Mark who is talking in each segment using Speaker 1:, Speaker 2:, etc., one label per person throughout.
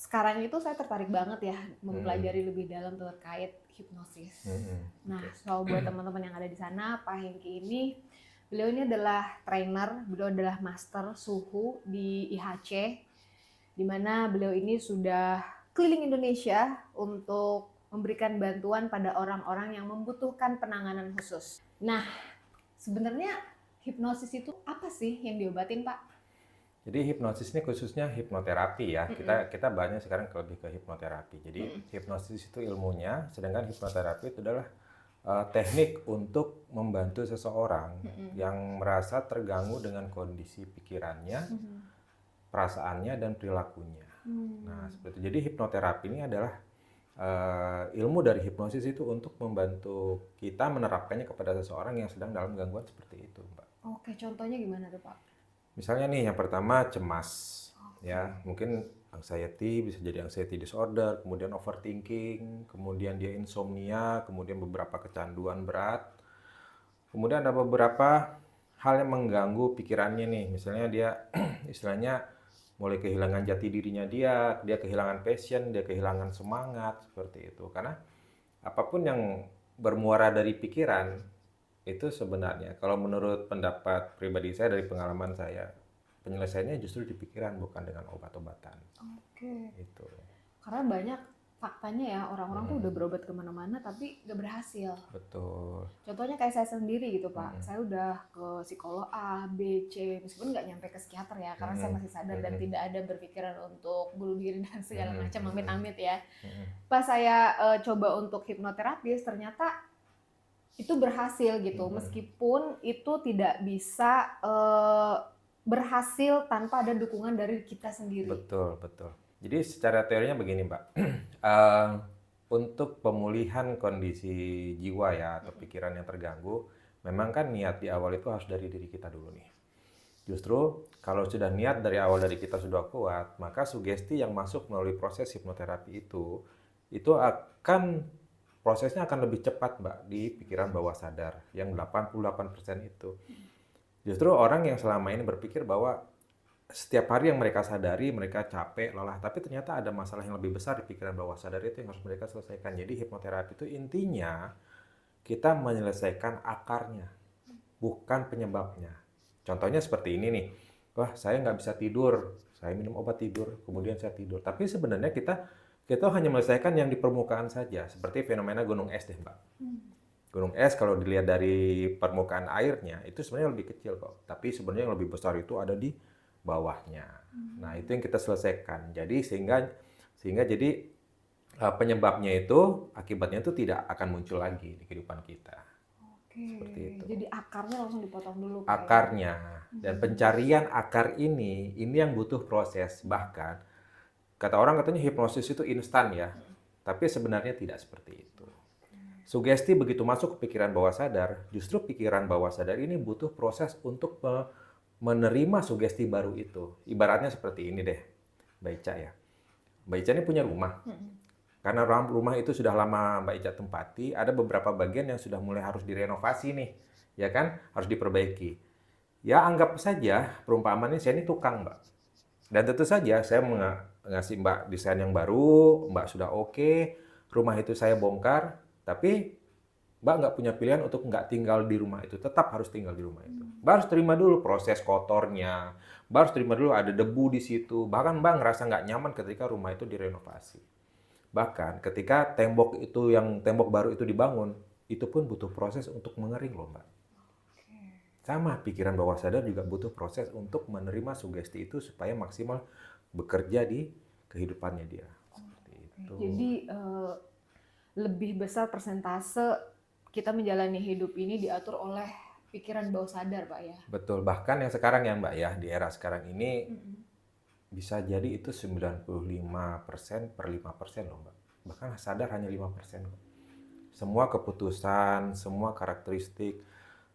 Speaker 1: sekarang itu saya tertarik banget ya mempelajari lebih dalam terkait hipnosis. Nah,
Speaker 2: Oke.
Speaker 1: so buat teman-teman yang ada di sana, Pak Hengki beliau ini adalah trainer, beliau adalah master suhu di IHC, di mana beliau ini sudah keliling Indonesia untuk memberikan bantuan pada orang-orang yang membutuhkan penanganan khusus. Nah, sebenarnya hipnosis itu apa sih yang diobatin, Pak?
Speaker 2: Jadi hipnosis ini khususnya hipnoterapi ya. Kita banyak sekarang lebih ke hipnoterapi. Jadi hipnosis itu ilmunya, sedangkan hipnoterapi itu adalah teknik untuk membantu seseorang yang merasa terganggu dengan kondisi pikirannya, perasaannya dan perilakunya. Nah, seperti itu. Jadi hipnoterapi ini adalah ilmu dari hipnosis itu untuk membantu kita menerapkannya kepada seseorang yang sedang dalam gangguan seperti itu, Mbak.
Speaker 1: Oke, contohnya gimana tuh, Pak?
Speaker 2: Misalnya nih, yang pertama cemas, ya mungkin anxiety, bisa jadi anxiety disorder, kemudian overthinking, kemudian dia insomnia, kemudian beberapa kecanduan berat, kemudian ada beberapa hal yang mengganggu pikirannya nih, misalnya dia istilahnya mulai kehilangan jati dirinya dia kehilangan passion, dia kehilangan semangat, seperti itu. Karena apapun yang bermuara dari pikiran, itu sebenarnya kalau menurut pendapat pribadi saya dari pengalaman saya, penyelesaiannya justru di pikiran bukan dengan obat-obatan.
Speaker 1: Oke.
Speaker 2: Itu.
Speaker 1: Karena banyak faktanya ya orang-orang tuh udah berobat kemana-mana tapi gak berhasil.
Speaker 2: Betul.
Speaker 1: Contohnya kayak saya sendiri gitu, Pak. Saya udah ke psikolog A, B, C, meskipun nggak nyampe ke psikiater ya, karena saya masih sadar dan tidak ada berpikiran untuk bunuh diri dan segala macam, amit-amit ya. Pas saya coba untuk hipnoterapis, ternyata itu berhasil gitu, meskipun itu tidak bisa berhasil tanpa ada dukungan dari kita sendiri.
Speaker 2: Betul, betul. Jadi secara teorinya begini, Mbak. Untuk pemulihan kondisi jiwa ya atau pikiran yang terganggu, memang kan niat di awal itu harus dari diri kita dulu nih. Justru kalau sudah niat dari awal dari kita sudah kuat, maka sugesti yang masuk melalui proses hipnoterapi itu akan prosesnya akan lebih cepat, Mbak, di pikiran bawah sadar yang 88% itu. Justru orang yang selama ini berpikir bahwa setiap hari yang mereka sadari, mereka capek, lelah, tapi ternyata ada masalah yang lebih besar di pikiran bawah sadar itu yang harus mereka selesaikan. Jadi hipnoterapi itu intinya kita menyelesaikan akarnya, bukan penyebabnya. Contohnya seperti ini nih, wah saya nggak bisa tidur, saya minum obat tidur, kemudian saya tidur. Tapi sebenarnya kita hanya menyelesaikan yang di permukaan saja, seperti fenomena gunung es deh, Mbak. Gunung es kalau dilihat dari permukaan airnya itu sebenarnya lebih kecil kok, tapi sebenarnya yang lebih besar itu ada di bawahnya. Nah, itu yang kita selesaikan. Jadi sehingga jadi penyebabnya itu, akibatnya itu tidak akan muncul lagi di kehidupan kita.
Speaker 1: Oke,
Speaker 2: Seperti itu.
Speaker 1: jadi akarnya langsung dipotong dulu, Pak.
Speaker 2: Akarnya dan pencarian akar ini yang butuh proses. Bahkan kata orang katanya hipnosis itu instan ya, tapi sebenarnya tidak seperti itu. Sugesti begitu masuk ke pikiran bawah sadar, justru pikiran bawah sadar ini butuh proses untuk menerima sugesti baru itu. Ibaratnya seperti ini deh, Mbak Ica ya. Mbak Ica ini punya rumah. Karena rumah itu sudah lama Mbak Ica tempati, ada beberapa bagian yang sudah mulai harus direnovasi nih. Ya kan? Harus diperbaiki. Ya anggap saja perumpamannya saya ini tukang, Mbak. Dan tentu saja saya ngasih Mbak desain yang baru, Mbak sudah oke, rumah itu saya bongkar, tapi Mbak nggak punya pilihan untuk nggak tinggal di rumah itu, tetap harus tinggal di rumah itu. Mbak harus terima dulu proses kotornya, Mbak harus terima dulu ada debu di situ, bahkan Mbak ngerasa nggak nyaman ketika rumah itu direnovasi. Bahkan ketika tembok baru itu dibangun, itu pun butuh proses untuk mengering loh, Mbak. Sama, pikiran bawah sadar juga butuh proses untuk menerima sugesti itu supaya maksimal bekerja di kehidupannya dia. Seperti itu.
Speaker 1: Jadi lebih besar persentase kita menjalani hidup ini diatur oleh pikiran bawah sadar, Pak ya.
Speaker 2: Betul, bahkan yang sekarang ya Mbak ya, di era sekarang ini bisa jadi itu 95% per 5% loh Mbak. Bahkan sadar hanya 5%. Semua keputusan, semua karakteristik,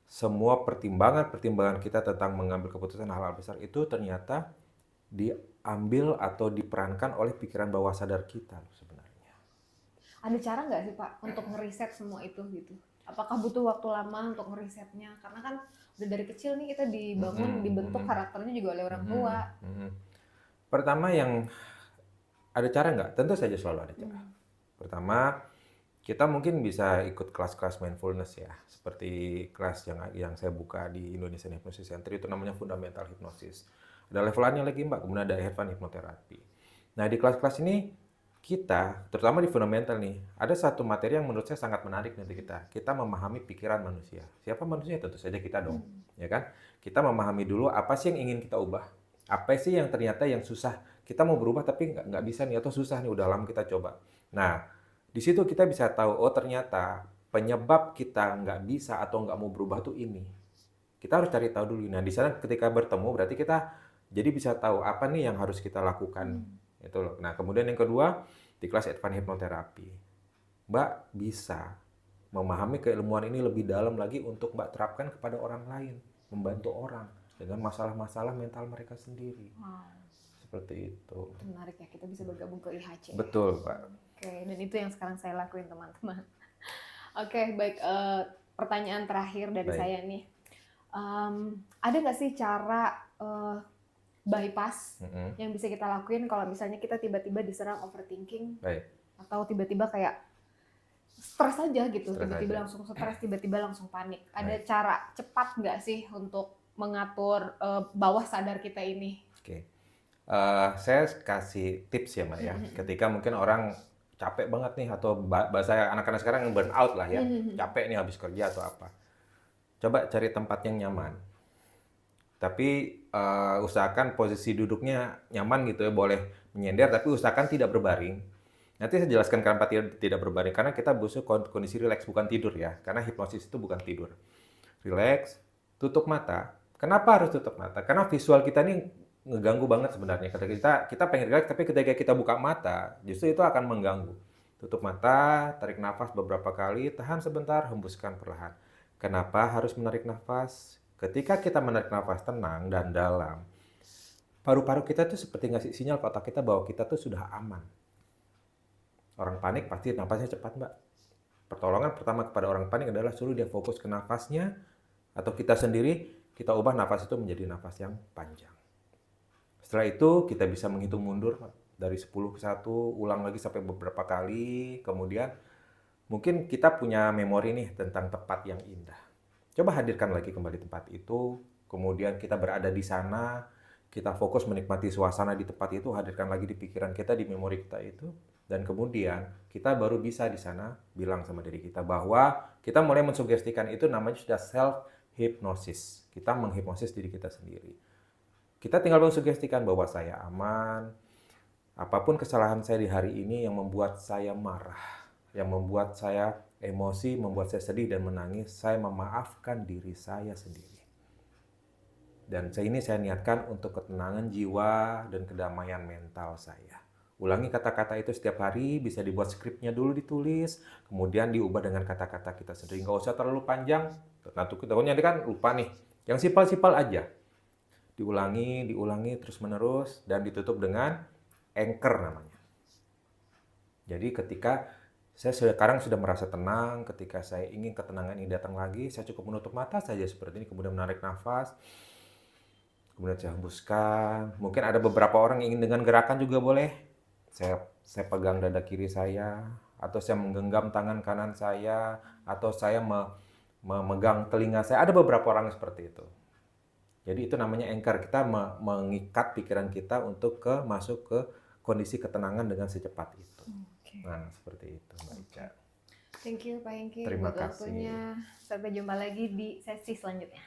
Speaker 2: semua pertimbangan-pertimbangan kita tentang mengambil keputusan hal-hal besar itu ternyata diambil atau diperankan oleh pikiran bawah sadar kita sebenarnya.
Speaker 1: Ada cara nggak sih Pak untuk ngeriset semua itu gitu? Apakah butuh waktu lama untuk ngerisetnya? Karena kan udah dari kecil nih kita dibangun, dibentuk karakternya juga oleh orang tua.
Speaker 2: Pertama yang Ada cara nggak? Tentu saja selalu ada cara. Pertama, kita mungkin bisa ikut kelas-kelas mindfulness ya, seperti kelas yang saya buka di Indonesian Hypnosis Center, itu namanya Fundamental Hypnosis. Ada levelannya lagi Mbak, kemudian ada Advanced Hypnotherapy. Nah di kelas-kelas ini kita, terutama di fundamental nih, ada satu materi yang menurut saya sangat menarik nanti kita memahami pikiran manusia. Siapa manusia? Tentu saja kita dong, ya kan? Kita memahami dulu apa sih yang ingin kita ubah, apa sih yang ternyata yang susah. Kita mau berubah tapi nggak bisa nih, atau susah nih, udah lama kita coba. Nah, di situ kita bisa tahu, oh ternyata penyebab kita nggak bisa atau nggak mau berubah tuh ini. Kita harus cari tahu dulu. Nah, di sana ketika bertemu berarti kita jadi bisa tahu apa nih yang harus kita lakukan. Itu loh. Nah, kemudian yang kedua, di kelas Advanced Hypnotherapy, Mbak bisa memahami keilmuan ini lebih dalam lagi untuk Mbak terapkan kepada orang lain, membantu orang dengan masalah-masalah mental mereka sendiri.
Speaker 1: Wow.
Speaker 2: Seperti itu.
Speaker 1: Itu menarik ya, kita bisa bergabung ke IHC.
Speaker 2: Betul, Pak.
Speaker 1: Oke, dan itu yang sekarang saya lakuin teman-teman. Oke, baik. Pertanyaan terakhir dari
Speaker 2: Baik.
Speaker 1: saya nih. Ada nggak sih cara bypass yang bisa kita lakuin kalau misalnya kita tiba-tiba diserang overthinking,
Speaker 2: Baik.
Speaker 1: atau tiba-tiba kayak stres aja gitu,
Speaker 2: Stres
Speaker 1: tiba-tiba
Speaker 2: aja.
Speaker 1: langsung stres, tiba-tiba langsung panik. Ada
Speaker 2: Baik.
Speaker 1: cara cepat nggak sih untuk mengatur bawah sadar kita ini?
Speaker 2: Oke. Saya kasih tips ya Mbak ya. Ketika mungkin orang capek banget nih, atau bahasa anak-anak sekarang yang burn out lah ya, capek nih habis kerja atau apa. Coba cari tempat yang nyaman. Tapi usahakan posisi duduknya nyaman gitu ya, boleh menyender tapi usahakan tidak berbaring. Nanti saya jelaskan kenapa tidak berbaring, karena kita butuh kondisi rileks, bukan tidur ya. Karena hipnosis itu bukan tidur. Rileks, tutup mata. Kenapa harus tutup mata? Karena visual kita ini ngeganggu banget sebenarnya. Ketika kita pengen rileks, tapi ketika kita buka mata, justru itu akan mengganggu. Tutup mata, tarik nafas beberapa kali, tahan sebentar, hembuskan perlahan. Kenapa harus menarik nafas? Ketika kita menarik nafas tenang dan dalam, paru-paru kita tuh seperti ngasih sinyal ke otak kita bahwa kita tuh sudah aman. Orang panik pasti nafasnya cepat, Mbak. Pertolongan pertama kepada orang panik adalah suruh dia fokus ke nafasnya, atau kita sendiri, kita ubah nafas itu menjadi nafas yang panjang. Setelah itu kita bisa menghitung mundur dari 10 ke 1, ulang lagi sampai beberapa kali, kemudian mungkin kita punya memori nih tentang tempat yang indah. Coba hadirkan lagi kembali tempat itu, kemudian kita berada di sana, kita fokus menikmati suasana di tempat itu, hadirkan lagi di pikiran kita, di memori kita itu, dan kemudian kita baru bisa di sana bilang sama diri kita bahwa kita mulai mensugestikan, itu namanya sudah self-hypnosis. Kita menghipnosis diri kita sendiri. Kita tinggal mensugestikan bahwa saya aman, apapun kesalahan saya di hari ini yang membuat saya marah, yang membuat saya emosi, membuat saya sedih dan menangis, saya memaafkan diri saya sendiri. Dan ini saya niatkan untuk ketenangan jiwa dan kedamaian mental saya. Ulangi kata-kata itu setiap hari, bisa dibuat skripnya dulu ditulis, kemudian diubah dengan kata-kata kita sendiri. Nggak usah terlalu panjang, takutnya nanti kan lupa nih. Yang simpel-simpel aja. Diulangi terus-menerus, dan ditutup dengan anchor namanya. Jadi ketika saya sekarang sudah merasa tenang, ketika saya ingin ketenangan ini datang lagi, saya cukup menutup mata saja seperti ini, kemudian menarik nafas, kemudian saya hembuskan. Mungkin ada beberapa orang yang ingin dengan gerakan juga boleh. Saya pegang dada kiri saya, atau saya menggenggam tangan kanan saya, atau saya memegang telinga saya. Ada beberapa orang seperti itu. Jadi itu namanya anchor, kita mengikat pikiran kita untuk masuk ke kondisi ketenangan dengan secepat itu. Nah, seperti itu, Mbak Ica.
Speaker 1: Thank you, Pak Hengki.
Speaker 2: Terima
Speaker 1: buat
Speaker 2: kasih.
Speaker 1: waktunya. Sampai jumpa lagi di sesi selanjutnya.